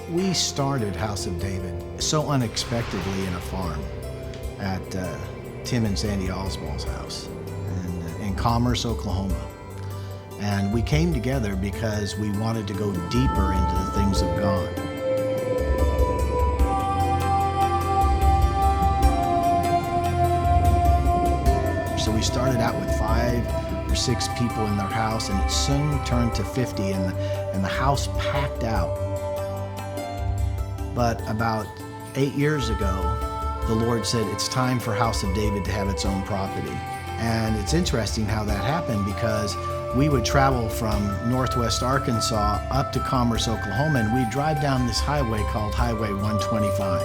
We started House of David so unexpectedly in a farm at Tim and Sandy Oswald's house in Commerce, Oklahoma. And we came together because we wanted to go deeper into the things of God. So we started out with 5 or 6 people in their house, and it soon turned to 50, and the house packed out. But about 8 years ago, the Lord said it's time for House of David to have its own property. And it's interesting how that happened, because we would travel from northwest Arkansas up to Commerce, Oklahoma, and we'd drive down this highway called Highway 125.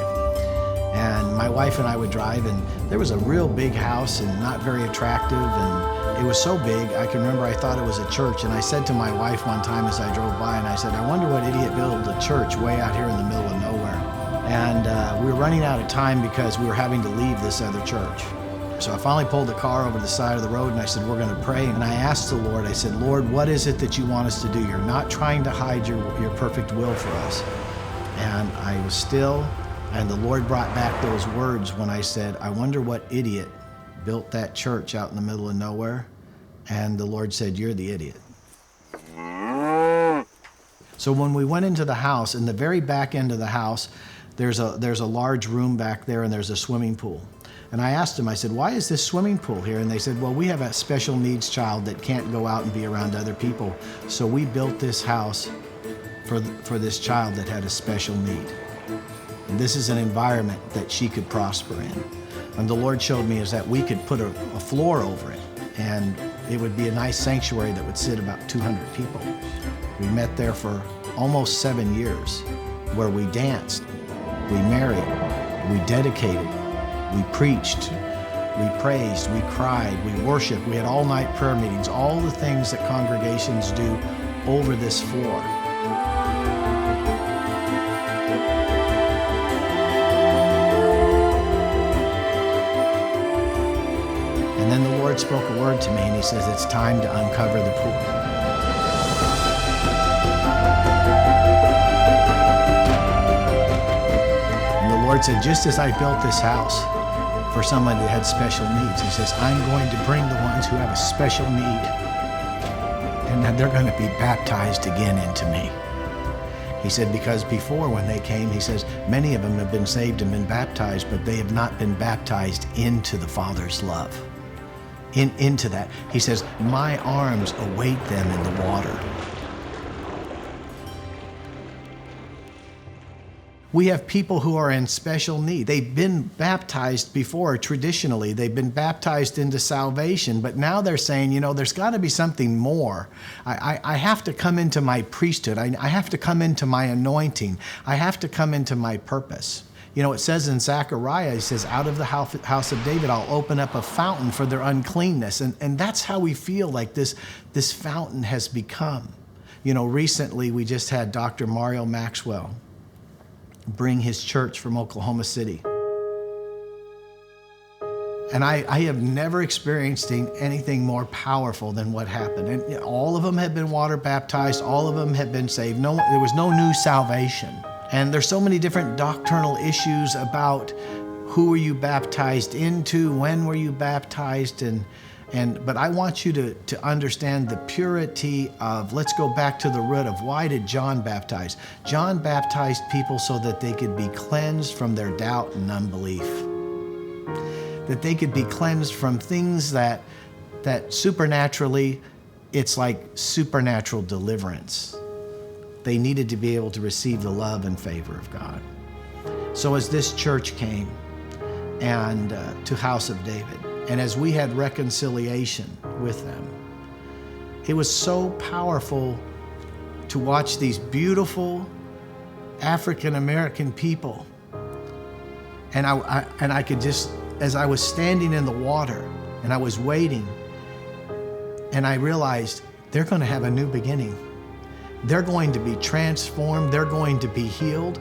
And my wife and I would drive, and there was a real big house and not very attractive, and it was so big, I can remember I thought it was a church. And I said to my wife one time as I drove by, and I said, I wonder what idiot built a church way out here in the middle of nowhere. And we were running out of time because we were having to leave this other church. So I finally pulled the car over the side of the road, and I said, we're going to pray. And I asked the Lord, I said, Lord, what is it that you want us to do? You're not trying to hide your perfect will for us. And I was still, and the Lord brought back those words when I said, I wonder what idiot built that church out in the middle of nowhere. And the Lord said, you're the idiot. So when we went into the house, in the very back end of the house, there's a large room back there, and there's a swimming pool. And I asked them, I said, why is this swimming pool here? And they said, well, we have a special needs child that can't go out and be around other people. So we built this house for this child that had a special need. And this is an environment that she could prosper in. And the Lord showed me is that we could put a floor over it, and it would be a nice sanctuary that would sit about 200 people. We met there for almost 7 years, where we danced, we married, we dedicated, we preached, we praised, we cried, we worshiped, we had all-night prayer meetings, all the things that congregations do over this floor. And then the Lord spoke a word to me, and he says, it's time to uncover the pool. The Lord said, just as I built this house for somebody that had special needs, he says, I'm going to bring the ones who have a special need, and that they're going to be baptized again into me. He said, because before when they came, he says, many of them have been saved and been baptized, but they have not been baptized into the Father's love. Into that. He says, my arms await them in the water. We have people who are in special need. They've been baptized before traditionally. They've been baptized into salvation, but now they're saying, you know, there's got to be something more. I have to come into my priesthood. I have to come into my anointing. I have to come into my purpose. You know, it says in Zechariah, he says, out of the house of David, I'll open up a fountain for their uncleanness. And that's how we feel like this fountain has become. You know, recently we just had Dr. Mario Maxwell bring his church from Oklahoma City. And I have never experienced anything more powerful than what happened. And all of them have been water baptized. All of them have been saved. There was no new salvation. And there's so many different doctrinal issues about who were you baptized into, when were you baptized, but I want you to understand the purity of, let's go back to the root of why did John baptize? John baptized people so that they could be cleansed from their doubt and unbelief. That they could be cleansed from things that supernaturally, it's like supernatural deliverance. They needed to be able to receive the love and favor of God. So as this church came and to House of David, and as we had reconciliation with them, it was so powerful to watch these beautiful African-American people. And I could just, as I was standing in the water and I was waiting, and I realized they're going to have a new beginning. They're going to be transformed. They're going to be healed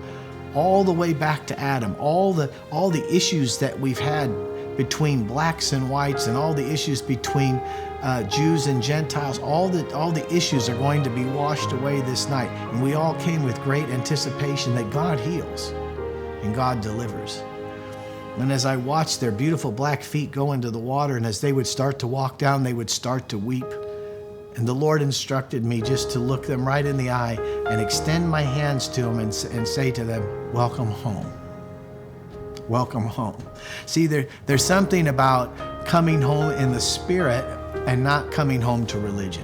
all the way back to Adam. All the issues that we've had between blacks and whites and all the issues between Jews and Gentiles. All the issues are going to be washed away this night. And we all came with great anticipation that God heals and God delivers. And as I watched their beautiful black feet go into the water, and as they would start to walk down, they would start to weep. And the Lord instructed me just to look them right in the eye and extend my hands to them and say to them, welcome home. Welcome home. See, there's something about coming home in the spirit and not coming home to religion,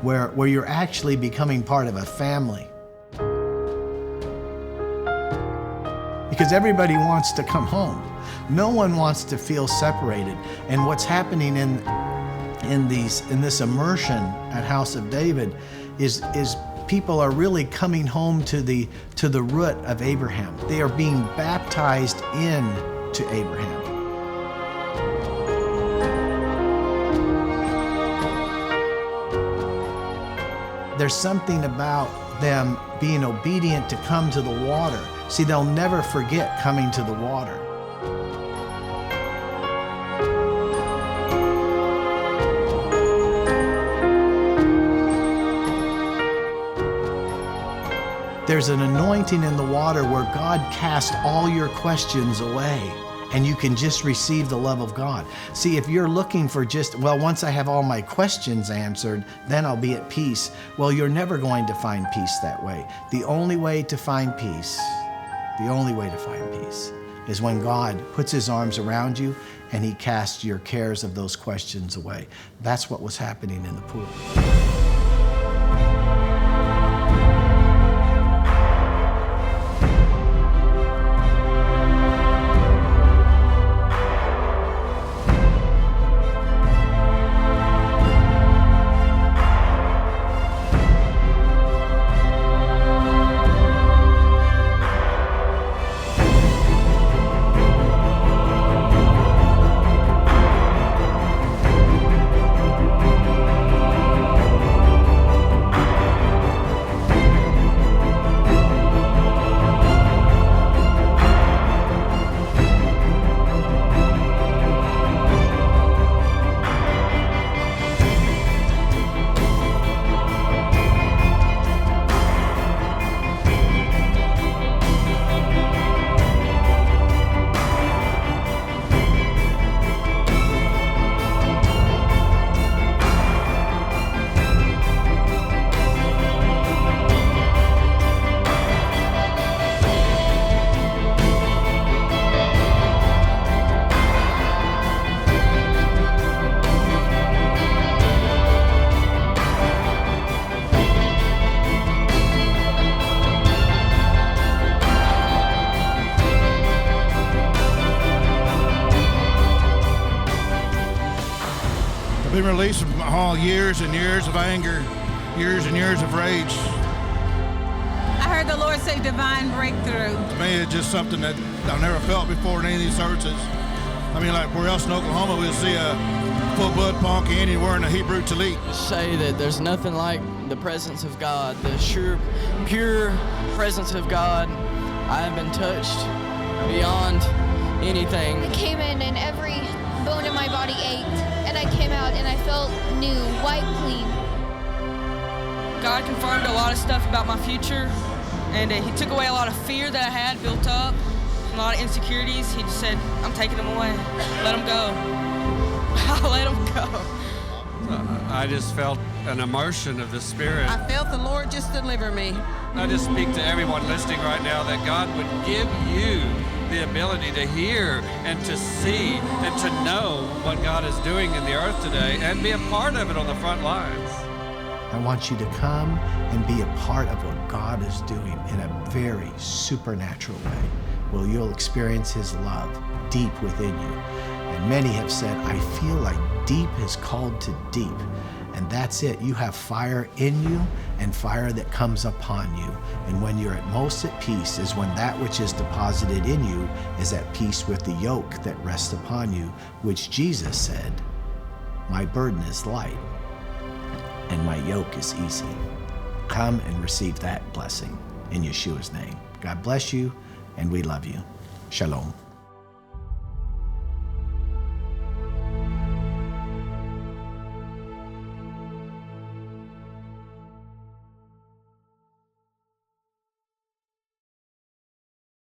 where you're actually becoming part of a family. Because everybody wants to come home. No one wants to feel separated. And what's happening in this immersion at House of David is people are really coming home to the root of Abraham. They are being baptized into Abraham. There's something about them being obedient to come to the water. See, they'll never forget coming to the water. There's an anointing in the water where God casts all your questions away and you can just receive the love of God. See, if you're looking for just, well, once I have all my questions answered, then I'll be at peace. Well, you're never going to find peace that way. The only way to find peace is when God puts his arms around you and he casts your cares of those questions away. That's what was happening in the pool. Been released from all years and years of anger, years and years of rage. I heard the Lord say divine breakthrough. To me, it's just something that I've never felt before in any of these services. I mean, like where else in Oklahoma we'll see a full-blood Ponca Indian wearing a Hebrew tallit. Say that there's nothing like the presence of God, the sure, pure presence of God. I have been touched beyond anything. I came in and every bone in my body ached, and I came out and I felt new, white, clean. God confirmed a lot of stuff about my future, and he took away a lot of fear that I had built up, a lot of insecurities. He just said, I'm taking them away. Let them go. I'll let them go. I just felt an immersion of the Spirit. I felt the Lord just deliver me. I just speak to everyone listening right now that God would give you the ability to hear and to see and to know what God is doing in the earth today and be a part of it on the front lines. I want you to come and be a part of what God is doing in a very supernatural way, where you'll experience his love deep within you. And many have said, I feel like deep is called to deep. And that's it. You have fire in you and fire that comes upon you. And when you're at most at peace is when that which is deposited in you is at peace with the yoke that rests upon you, which Jesus said, my burden is light and my yoke is easy. Come and receive that blessing in Yeshua's name. God bless you, and we love you. Shalom.